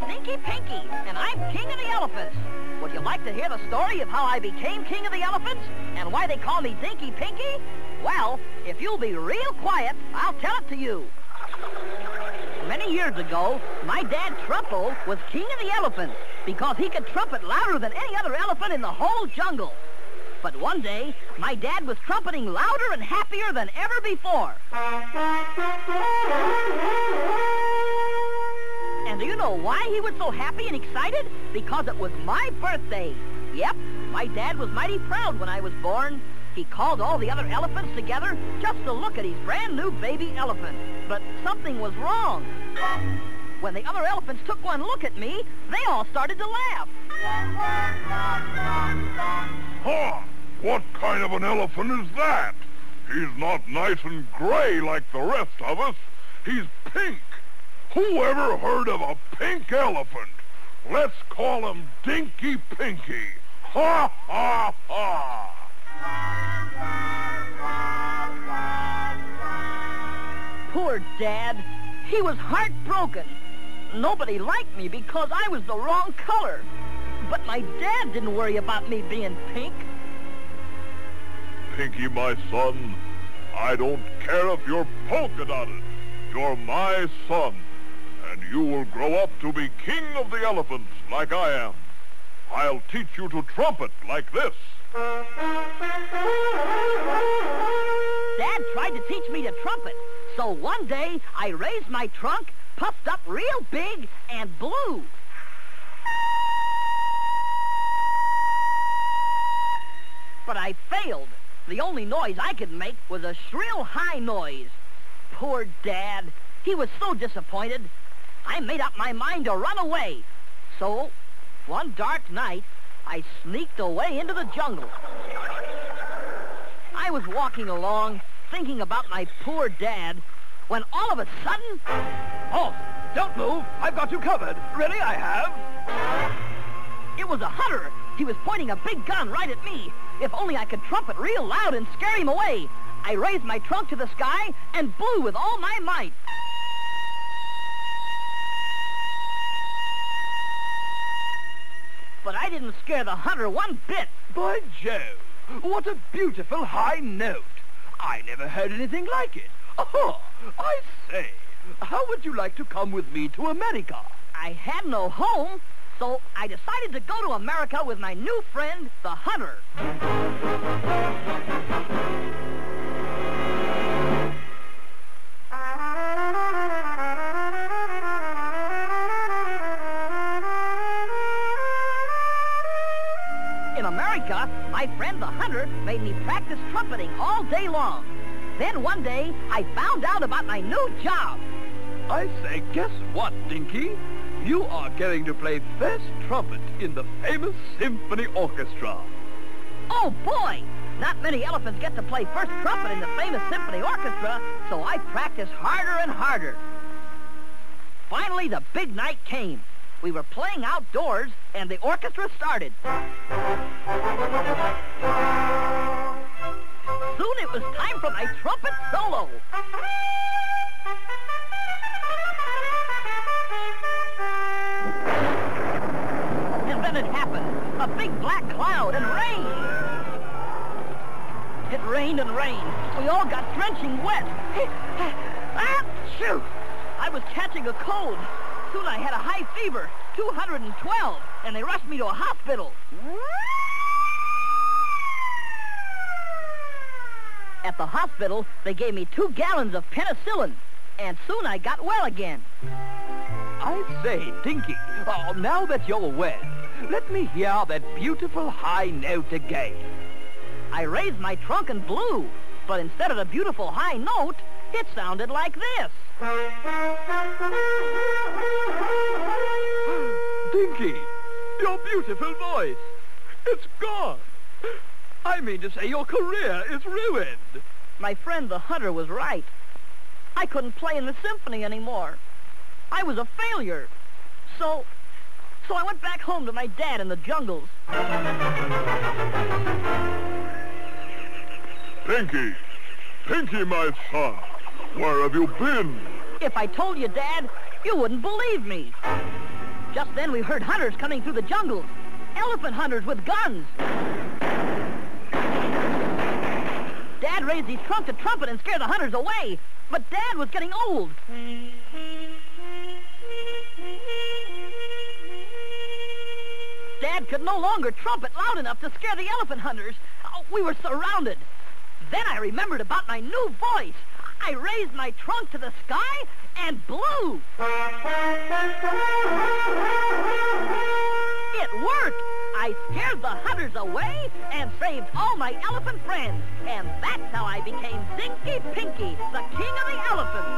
Dinky Pinky, and I'm King of the Elephants. Would you like to hear the story of how I became King of the Elephants and why they call me Dinky Pinky? Well, if you'll be real quiet, I'll tell it to you. Many years ago, my dad Trumpo was King of the Elephants because he could trumpet louder than any other elephant in the whole jungle. But one day, my dad was trumpeting louder and happier than ever before. And do you know why he was so happy and excited? Because it was my birthday. Yep, my dad was mighty proud when I was born. He called all the other elephants together just to look at his brand new baby elephant. But something was wrong. When the other elephants took one look at me, they all started to laugh. Huh! What kind of an elephant is that? He's not nice and gray like the rest of us. He's pink. Who ever heard of a pink elephant? Let's call him Dinky Pinky. Ha, ha, ha! Poor Dad. He was heartbroken. Nobody liked me because I was the wrong color. But my dad didn't worry about me being pink. Pinky, my son, I don't care if you're polka dotted. You're my son, and you will grow up to be king of the elephants like I am. I'll teach you to trumpet like this. Dad tried to teach me to trumpet, so one day I raised my trunk, puffed up real big, and blew. But I failed. The only noise I could make was a shrill, high noise. Poor Dad. He was so disappointed. I made up my mind to run away. So, one dark night, I sneaked away into the jungle. I was walking along, thinking about my poor Dad, when all of a sudden... Halt! Don't move! I've got you covered. Really, I have. It was a hunter. He was pointing a big gun right at me. If only I could trumpet real loud and scare him away. I raised my trunk to the sky and blew with all my might. But I didn't scare the hunter one bit. By Jove, what a beautiful high note. I never heard anything like it. Oh, I say, how would you like to come with me to America? I had no home, so I decided to go to America with my new friend, the hunter. In America, my friend the hunter made me practice trumpeting all day long. Then one day, I found out about my new job. I say, guess what, Dinky? You are going to play first trumpet in the famous symphony orchestra. Oh, boy! Not many elephants get to play first trumpet in the famous symphony orchestra, so I practiced harder and harder. Finally, the big night came. We were playing outdoors, and the orchestra started. Soon it was time for my trumpet solo. And then it happened. A big black cloud and rain. It rained and rained. We all got drenching wet. Achoo! I was catching a cold. Soon I had a high fever, 212, and they rushed me to a hospital. At the hospital, they gave me 2 gallons of penicillin, and soon I got well again. I say, Dinky, now that you're well, let me hear that beautiful high note again. I raised my trunk and blew, but instead of the beautiful high note, it sounded like this. Dinky, your beautiful voice, it's gone. I mean to say your career is ruined. My friend the hunter was right. I couldn't play in the symphony anymore. I was a failure. So I went back home to my dad in the jungles. Pinky! Pinky, my son! Where have you been? If I told you, Dad, you wouldn't believe me. Just then we heard hunters coming through the jungles. Elephant hunters with guns. Dad raised his trunk to trumpet and scare the hunters away. But Dad was getting old. Dad could no longer trumpet loud enough to scare the elephant hunters. Oh, we were surrounded. Then I remembered about my new voice. I raised my trunk to the sky and blew. It worked. I scared the hunters away and saved all my elephant friends. And that's how I became Dinky Pinky, the king of the elephants.